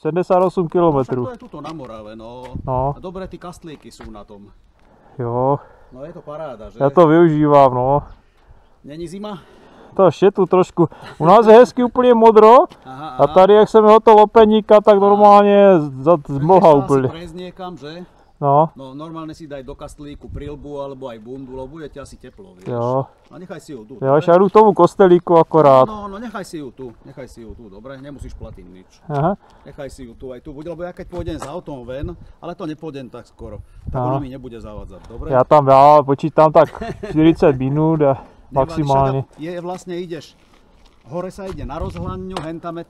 78 km. To je tuto na Morave, no. A dobré ty kastlíky sú na tom. Jo. No je to paráda, že? Já to využívám, no. Není zima? To ještě tu trošku. U nás je hezky úplně modro. Aha. A tady, jak jsem ho to lopeníka, tak normálně zmlha úplně. Prejsť niekam, že? No. No normálne si daj do kastlíku prilbu alebo aj bundu, lebo bude ti asi teplo, vieš. Jo. A nechaj si ju tu. Jo, však jdu k tomu kostelíku akorát. No, nechaj si ju tu, dobre? Nemusíš platiť nič. Aha. Nechaj si ju tu aj tu, lebo ja keď pôjdem s autom ven, ale to nepôjdem tak skoro, tak ono mi nebude zavádzať, dobre? Já počítám tak 40 minut a maximálně. Vlastne ideš, hore sa ide na rozhľadňu, hen tam je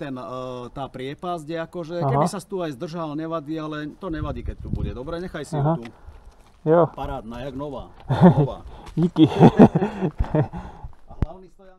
tá priepasť, akože, keby sa tu aj zdržal, nevadí, ale to nevadí, keď tu bude, dobre? Nechaj si ju tu. Jo. Parádna, jak nová. Díky. A hlavný stojan...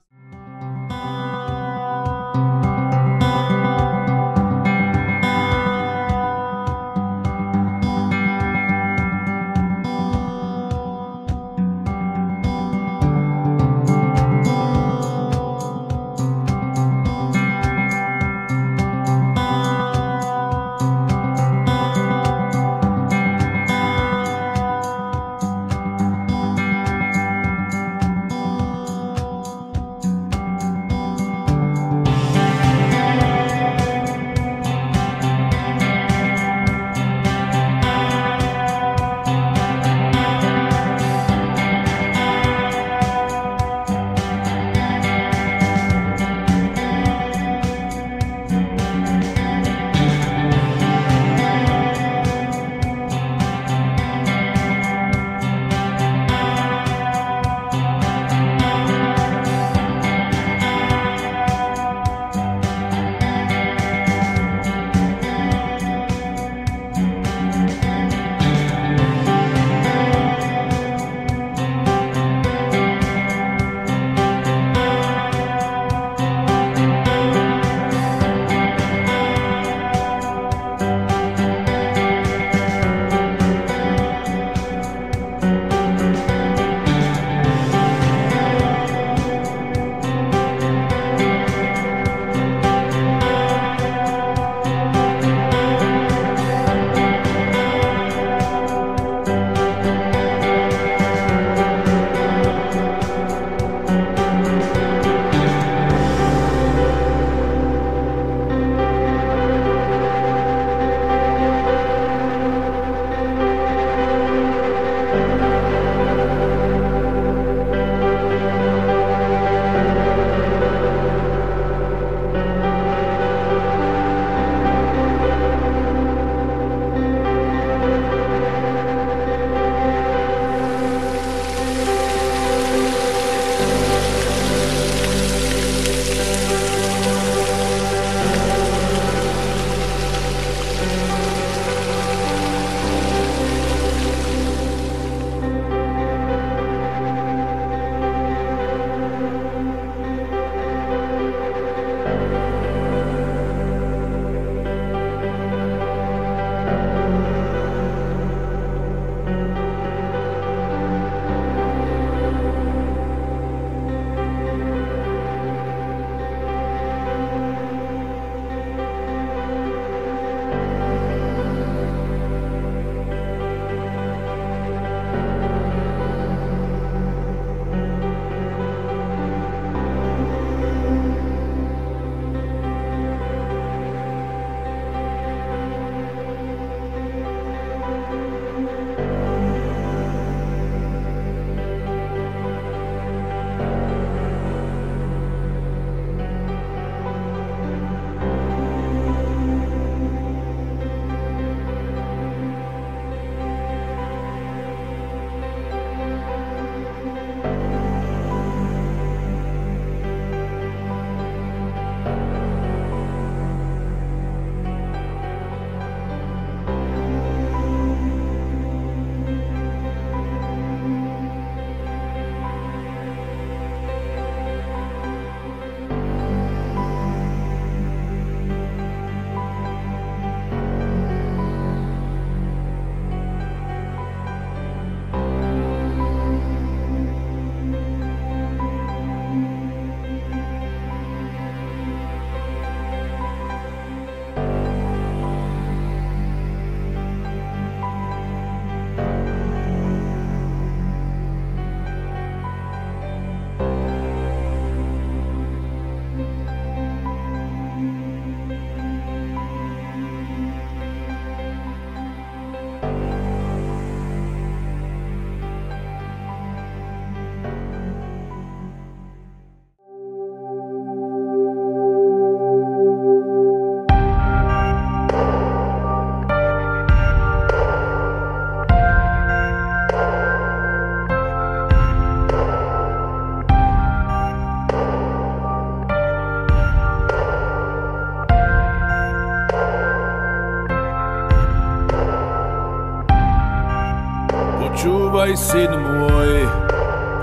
Počúvaj, syn môj,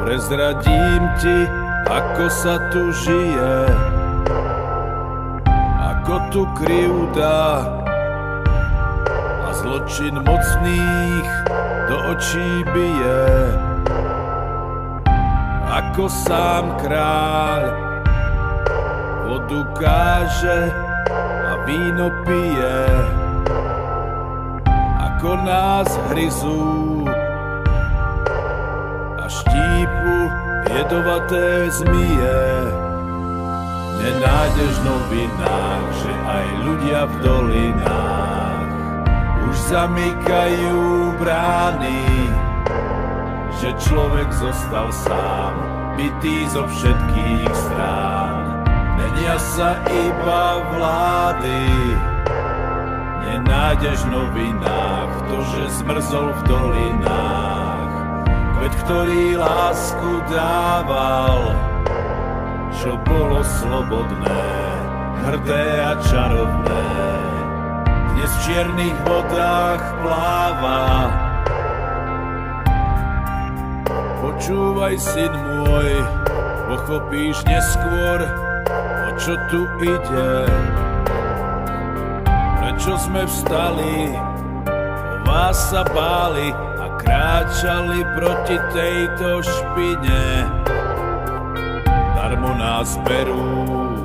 prezradím ti, ako sa tu žije, ako tu krivda a zločin mocných do očí bije, ako sám kráľ vodu káže a víno pije, ako nás hryzú a štípu jedovaté zmije. Nenájdeš v novinách, že aj ľudia v dolinách už zamykajú brány, že človek zostal sám, bitý zo všetkých strán. Menia sa iba vlády, nenájdeš v novinách to, že zmrzol v dolinách kvet, ktorý lásku dával, čo bolo slobodné, hrdé a čarovné. Dnes v čiernych vodách pláva. Počúvaj, syn môj, pochopíš neskôr, o čo tu ide. Prečo sme vstali, o vás sa báli a kráčali proti tejto špine. Darmo nás berú,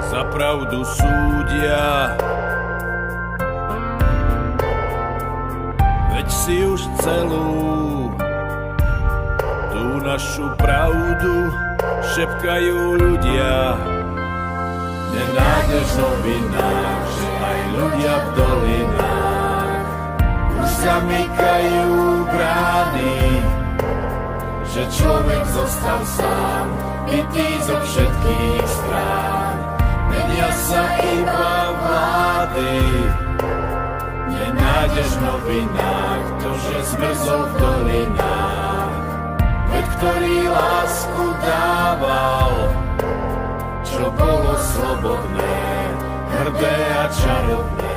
za pravdu súdia, veď si už celú tú našu pravdu šepkajú ľudia. Nenájdeš v novinách, že aj ľudia v dolinách už zamykajú brány, že človek zostal sám, bitý zo všetkých strán. Menia sa iba vlády, nenájdeš v novinách to, že zmrzol v dolinách kvet, ktorý lásku dával, čo bolo slobodné, hrdé a čarovné.